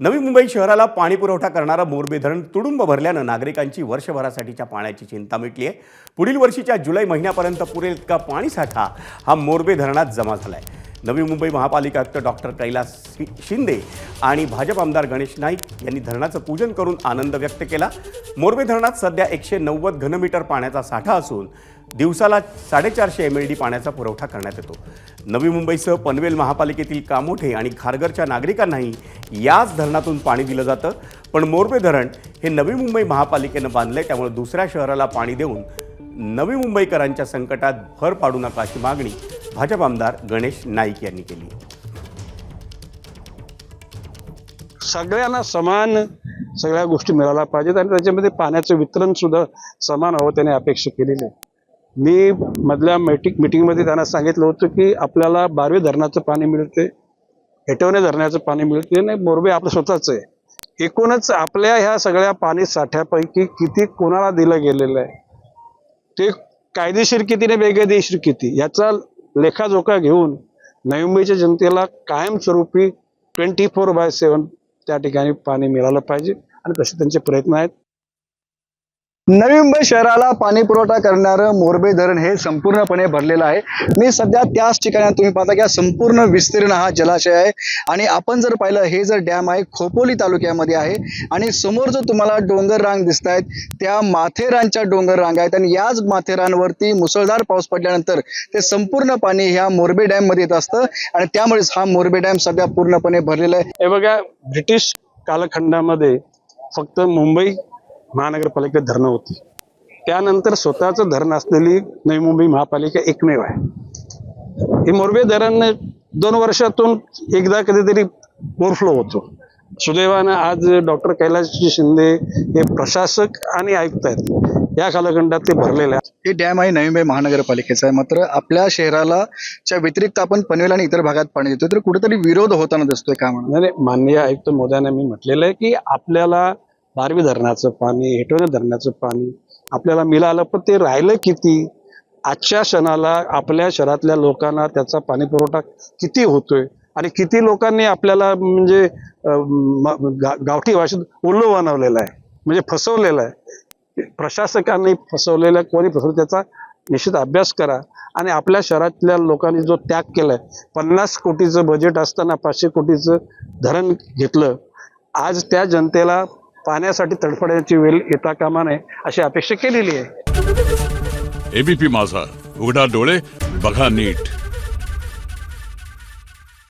नवी मुंबई शहराला पाणी पुरवठा करणारं मोरबे धरण तुडुंब भरल्यानं नागरिकांची वर्षभरासाठीच्या पाण्याची चिंता मिटली आहे। पुढील वर्षीच्या जुलै महिन्यापर्यंत पुरेल इतका पाणीसाठा हा मोरबे धरणात जमा झाला आहे। नवी मुंबई महापालिका आयुक्त डॉक्टर कैलास शिंदे आणि भाजप आमदार गणेश नाईक यांनी धरणाचं पूजन करून आनंद व्यक्त केला। मोरबे धरणात सध्या 190 घनमीटर पाण्याचा साठा असून दिवसाला 450 MLD पाण्याचा पुरवठा करण्यात येतो। नवी मुंबईसह पनवेल महापालिकेतील कामोठे आणि खारघरच्या नागरिकांनाही याच धरणातून पाणी दिलं जातं। पण मोरबे धरण हे नवी मुंबई महापालिकेनं बांधलंय, त्यामुळे दुसऱ्या शहराला पाणी देऊन नवी मुंबईकरांच्या संकटात भर पाडू नका अशी मागणी भाजप आमदार गणेश नाईक यांनी केली। सगळ्यांना समान सगळ्या गोष्टी मिळायला पाहिजेत आणि त्याच्यामध्ये पाण्याचं वितरण सुद्धा समान हवं त्याने अपेक्षा केलेली आहे। मी मधल्या मीटिंगमध्ये त्यांना सांगितलं होतं की आपल्याला बारवे धरणाचं पाणी मिळते, हेटवणे धरणाचं पाणी मिळते, नाही मोरबे आपलं स्वतःच आहे। एकूणच आपल्या ह्या सगळ्या पाणी साठ्यापैकी किती कोणाला दिलं गेलेलं आहे, ते कायदेशीर किती आणि बेकायदेशीर किती याचा लेखाजोखा घेऊन नवी मुंबईच्या जनतेला कायमस्वरूपी 24/7 त्या ठिकाणी पाणी मिळालं पाहिजे आणि तसे त्यांचे प्रयत्न आहेत। नवी मुंबई शहराला पाणी पुरवठा करणारं मोरबे धरण हे संपूर्णपणे भरलेलं आहे। मी सध्या त्याच ठिकाणी तुम्ही पाहता की संपूर्ण विस्तीर्ण हा जलाशय आहे आणि आपण जर पाहिलं हे जर डॅम आहे खोपोली तालुक्यामध्ये आहे आणि समोर जो तुम्हाला डोंगर रांग दिसत आहेत त्या माथेरानच्या डोंगर रांग आहेत आणि याच माथेरानवरती मुसळधार पाऊस पडल्यानंतर ते संपूर्ण पाणी ह्या मोरबे डॅम मध्ये येत असतं आणि त्यामुळेच हा मोरबे डॅम सध्या पूर्णपणे भरलेला आहे। हे बघा, ब्रिटिश कालखंडामध्ये फक्त मुंबई महानगरपालिकेत धरणं होती, त्यानंतर स्वतःचं धरण असलेली नवी मुंबई महापालिका एकमेव आहे। हे मोरबे धरण 2 वर्षातून एकदा कधीतरी ओव्हरफ्लो होतो। सुदैवानं आज डॉक्टर कैलास शिंदे हे प्रशासक आणि आयुक्त आहेत, या कालखंडात ते भरलेले आहे। हे डॅम आहे नवी मुंबई महानगरपालिकेचा आहे, मात्र आपल्या शहराला च्या व्यतिरिक्त आपण पनवेल आणि इतर भागात पाणी देतो, तर कुठेतरी विरोध होताना दिसतोय का म्हणून? नाही, माननीय आयुक्त महोदयांना मी म्हटलेलं आहे की आपल्याला बारवी धरणाचं पाणी, हेटवणे धरणाचं पाणी आपल्याला मिळालं, पण ते राहिलं किती? आजच्या क्षणाला आपल्या शहरातल्या लोकांना त्याचा पाणी पुरवठा किती होतोय आणि किती लोकांनी आपल्याला म्हणजे गावठी भाषेत उल्लू बनवलेलं आहे, म्हणजे फसवलेलं आहे। प्रशासकांनी फसवलेलं, कोणी फसवलं त्याचा निश्चित अभ्यास करा आणि आपल्या शहरातल्या लोकांनी जो त्याग केलाय, 50 कोटीचं बजेट असताना 500 कोटीचं धरण घेतलं, आज त्या जनतेला पाण्यासाठी तडफडण्याची वेळ येता कामा नये अशी अपेक्षा केलेली आहे। एबीपी माझा, उघडा डोळे बघा नीट।